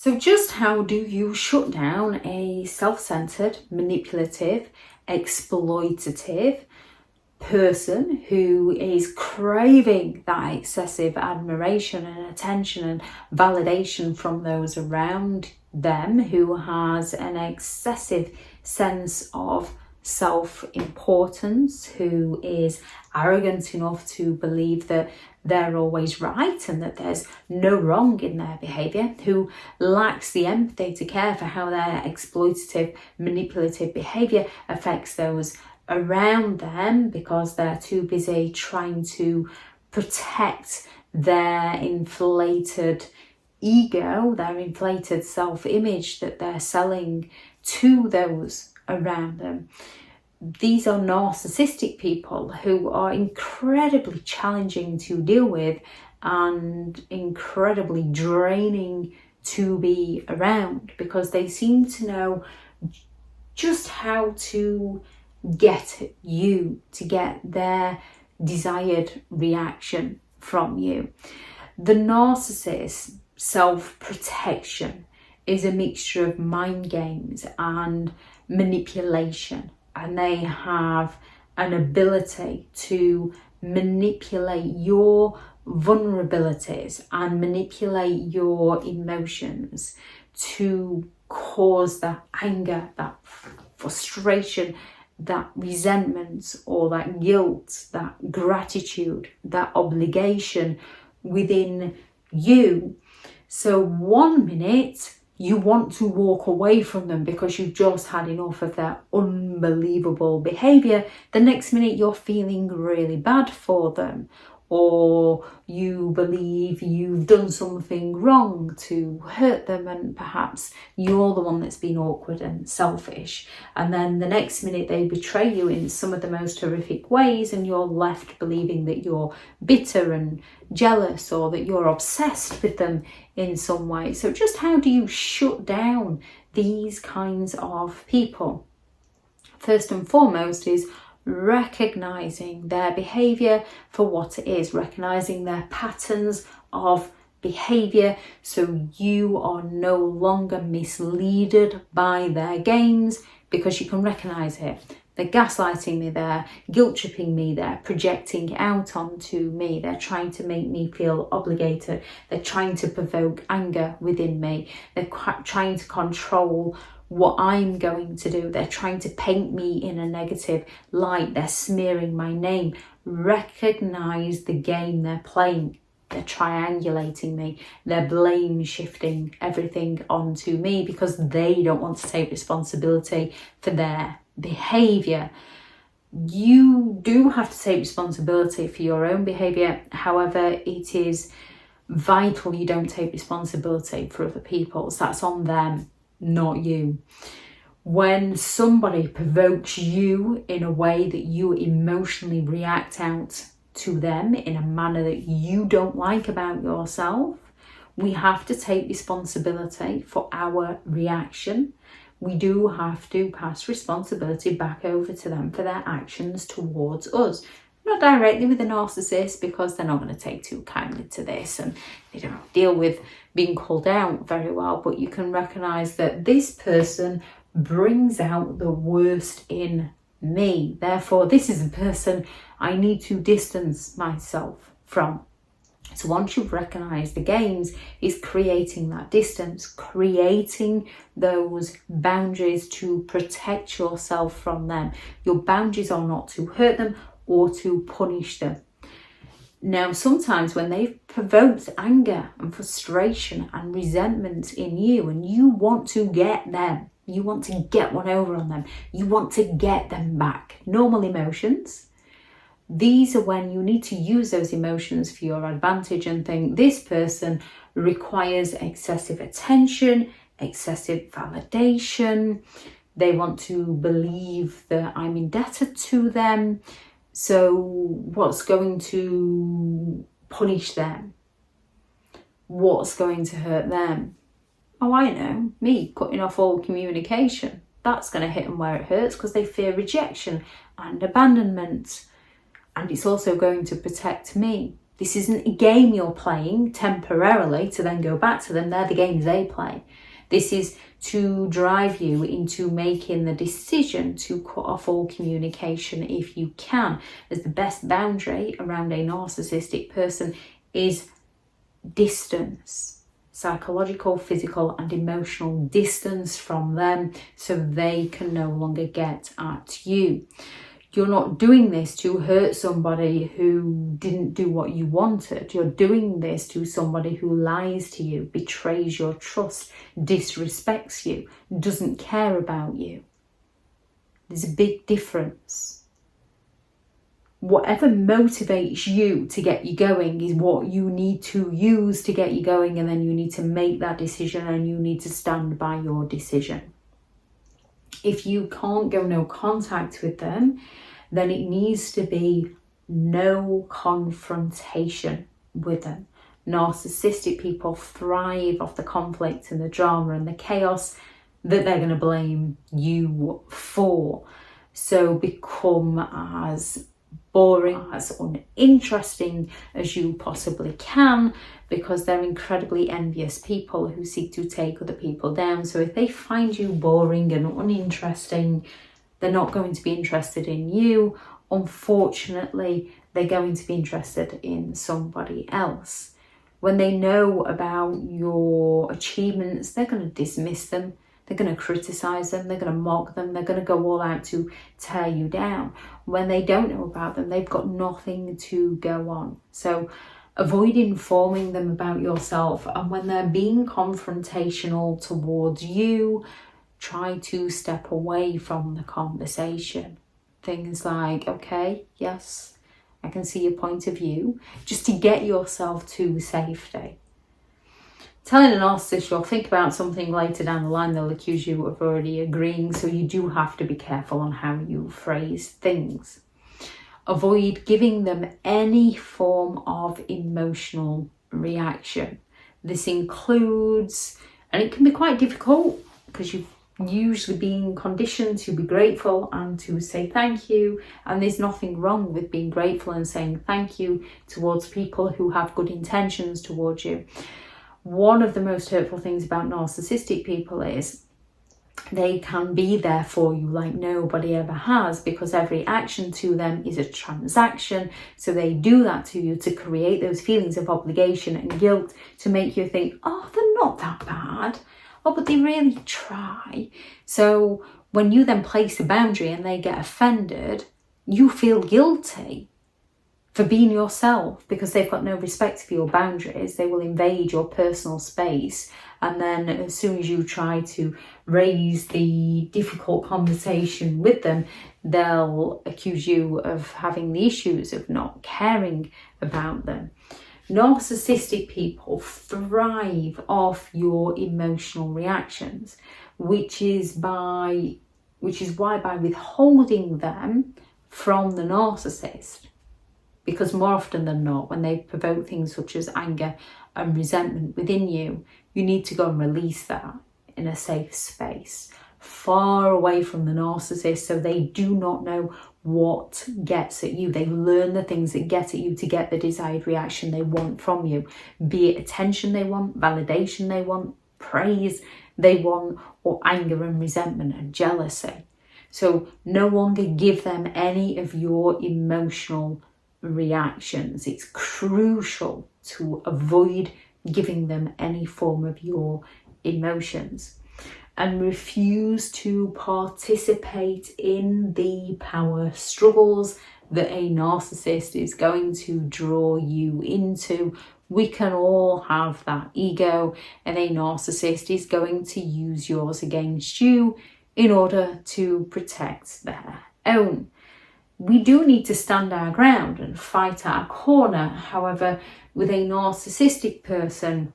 So just how do you shut down a self-centered, manipulative, exploitative person who is craving that excessive admiration and attention and validation from those around them, who has an excessive sense of self-importance, who is arrogant enough to believe that they're always right and that there's no wrong in their behaviour, who lacks the empathy to care for how their exploitative, manipulative behaviour affects those around them because they're too busy trying to protect their inflated ego, their inflated self-image that they're selling to those around them. These are narcissistic people who are incredibly challenging to deal with and incredibly draining to be around because they seem to know just how to get you, to get their desired reaction from you. The narcissist's self-protection is a mixture of mind games and manipulation, and they have an ability to manipulate your vulnerabilities and manipulate your emotions to cause that anger, that frustration, that resentment, or that guilt, that gratitude, that obligation within you. So 1 minute you want to walk away from them because you've just had enough of their unbelievable behaviour. The next minute you're feeling really bad for them, or you believe you've done something wrong to hurt them and perhaps you're the one that's been awkward and selfish. And then the next minute they betray you in some of the most horrific ways and you're left believing that you're bitter and jealous or that you're obsessed with them in some way. So just how do you shut down these kinds of people? First and foremost is recognizing their behavior for what it is, recognizing their patterns of behavior so you are no longer misled by their games because you can recognize it. They're gaslighting me, they're guilt tripping me, they're projecting out onto me, they're trying to make me feel obligated, they're trying to provoke anger within me, they're trying to control what I'm going to do, they're trying to paint me in a negative light, they're smearing my name. Recognize the game they're playing. They're triangulating me, they're blame shifting everything onto me because they don't want to take responsibility for their behaviour. You do have to take responsibility for your own behaviour. However, it is vital you don't take responsibility for other people's. That's on them, not you. When somebody provokes you in a way that you emotionally react out to them in a manner that you don't like about yourself, we have to take responsibility for our reaction. We do have to pass responsibility back over to them for their actions towards us. Not directly with a narcissist because they're not going to take too kindly to this and they don't deal with being called out very well, but you can recognize that this person brings out the worst in me. Therefore, this is a person I need to distance myself from. So once you've recognized the games, is creating that distance, creating those boundaries to protect yourself from them. Your boundaries are not to hurt them or to punish them. Now, sometimes when they've provoked anger and frustration and resentment in you and you want to get them, you want to get one over on them, you want to get them back, normal emotions, these are when you need to use those emotions for your advantage and think this person requires excessive attention, excessive validation. They want to believe that I'm indebted to them. So what's going to punish them? What's going to hurt them? Oh, I know, me cutting off all communication. That's going to hit them where it hurts because they fear rejection and abandonment. And it's also going to protect me. This isn't a game you're playing temporarily to then go back to them. They're the games they play. This is to drive you into making the decision to cut off all communication if you can, as the best boundary around a narcissistic person is distance. Psychological, physical and emotional distance from them so they can no longer get at you. You're not doing this to hurt somebody who didn't do what you wanted. You're doing this to somebody who lies to you, betrays your trust, disrespects you, doesn't care about you. There's a big difference. Whatever motivates you to get you going is what you need to use to get you going, and then you need to make that decision and you need to stand by your decision. If you can't go no contact with them, then it needs to be no confrontation with them. Narcissistic people thrive off the conflict and the drama and the chaos that they're going to blame you for. So become as boring, as uninteresting as you possibly can, because they're incredibly envious people who seek to take other people down. So if they find you boring and uninteresting, they're not going to be interested in you. Unfortunately, they're going to be interested in somebody else. When they know about your achievements, they're going to dismiss them. They're going to criticize them. They're going to mock them. They're going to go all out to tear you down. When they don't know about them, they've got nothing to go on. So avoid informing them about yourself. And when they're being confrontational towards you, try to step away from the conversation. Things like, okay, yes, I can see your point of view, just to get yourself to safety. Telling a narcissist you'll think about something later down the line, they'll accuse you of already agreeing, so you do have to be careful on how you phrase things. Avoid giving them any form of emotional reaction. This includes, and it can be quite difficult because you've usually been conditioned to be grateful and to say thank you, and there's nothing wrong with being grateful and saying thank you towards people who have good intentions towards you. One of the most hurtful things about narcissistic people is they can be there for you like nobody ever has, because every action to them is a transaction. So they do that to you to create those feelings of obligation and guilt, to make you think, oh, they're not that bad. Oh, but they really try. So when you then place a boundary and they get offended, you feel guilty for being yourself, because they've got no respect for your boundaries. They will invade your personal space, and then as soon as you try to raise the difficult conversation with them, they'll accuse you of having the issues of not caring about them. Narcissistic people thrive off your emotional reactions, which is why by withholding them from the narcissist, because more often than not, when they provoke things such as anger and resentment within you, you need to go and release that in a safe space, far away from the narcissist, so they do not know what gets at you. They learn the things that get at you to get the desired reaction they want from you, be it attention they want, validation they want, praise they want, or anger and resentment and jealousy. So no longer give them any of your emotional reactions. It's crucial to avoid giving them any form of your emotions, and refuse to participate in the power struggles that a narcissist is going to draw you into. We can all have that ego, and a narcissist is going to use yours against you in order to protect their own. We do need to stand our ground and fight our corner. However, with a narcissistic person,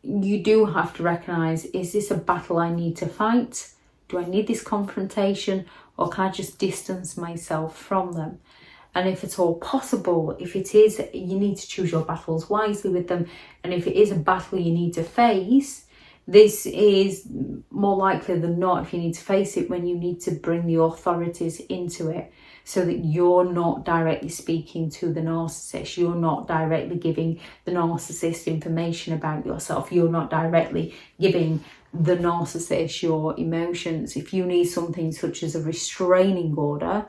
you do have to recognise, is this a battle I need to fight? Do I need this confrontation, or can I just distance myself from them? And if it's all possible, if it is, you need to choose your battles wisely with them. And if it is a battle you need to face, this is more likely than not, if you need to face it, when you need to bring the authorities into it. so that you're not directly speaking to the narcissist. You're not directly giving the narcissist information about yourself. You're not directly giving the narcissist your emotions. If you need something such as a restraining order,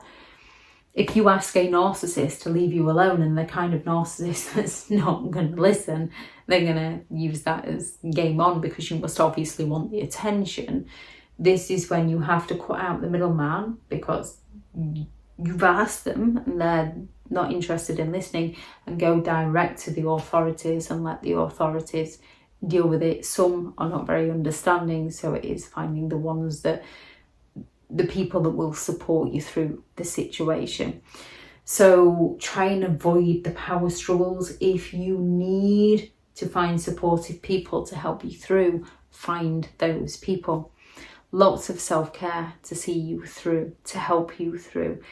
if you ask a narcissist to leave you alone, and the kind of narcissist that's not going to listen, they're going to use that as game on, because you must obviously want the attention. This is when you have to cut out the middleman, because you've asked them and they're not interested in listening, and go direct to the authorities and let the authorities deal with it. Some are not very understanding, so it is finding the ones that, the people that will support you through the situation. So try and avoid the power struggles. If you need to find supportive people to help you through, find those people. Lots of self-care to see you through, to help you through.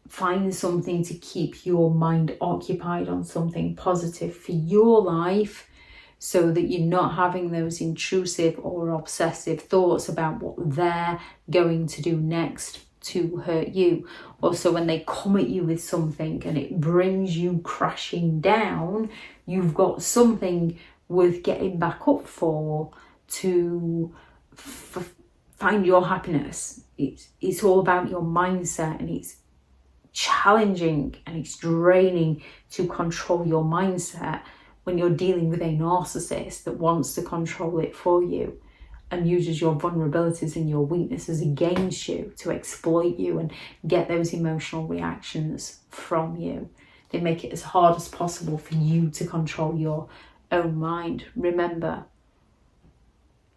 Find something to keep your mind occupied on something positive for your life, so that you're not having those intrusive or obsessive thoughts about what they're going to do next to hurt you. Also, when they come at you with something and it brings you crashing down, you've got something worth getting back up for, to find your happiness. It's all about your mindset, and it's challenging and it's draining to control your mindset when you're dealing with a narcissist that wants to control it for you and uses your vulnerabilities and your weaknesses against you to exploit you and get those emotional reactions from you. They make it as hard as possible for you to control your own mind. Remember,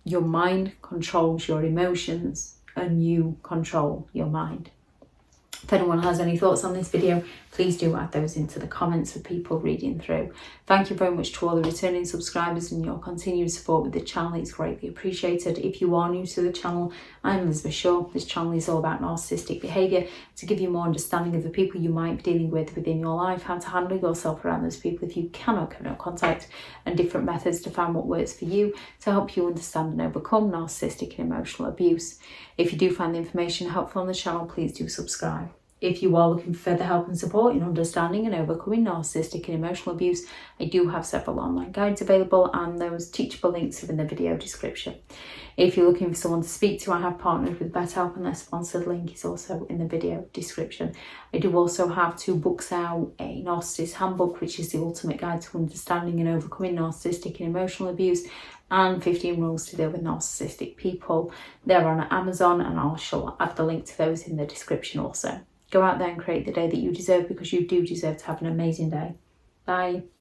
your mind controls your emotions and you control your mind. If anyone has any thoughts on this video, please do add those into the comments for people reading through. Thank you very much to all the returning subscribers, and your continued support with the channel is greatly appreciated. If you are new to the channel, I'm Elizabeth Shaw. This channel is all about narcissistic behaviour, to give you more understanding of the people you might be dealing with within your life, how to handle yourself around those people if you cannot come in contact, and different methods to find what works for you to help you understand and overcome narcissistic and emotional abuse. If you do find the information helpful on the channel, please do subscribe. If you are looking for further help and support in understanding and overcoming narcissistic and emotional abuse, I do have several online guides available, and those teachable links are in the video description. If you're looking for someone to speak to, I have partnered with BetterHelp, and their sponsored link is also in the video description. I do also have 2 books out: a Narcissists Handbook, which is the ultimate guide to understanding and overcoming narcissistic and emotional abuse, and 15 rules to deal with narcissistic people. They're on Amazon, and I shall add the link to those in the description also. Go out there and create the day that you deserve, because you do deserve to have an amazing day. Bye.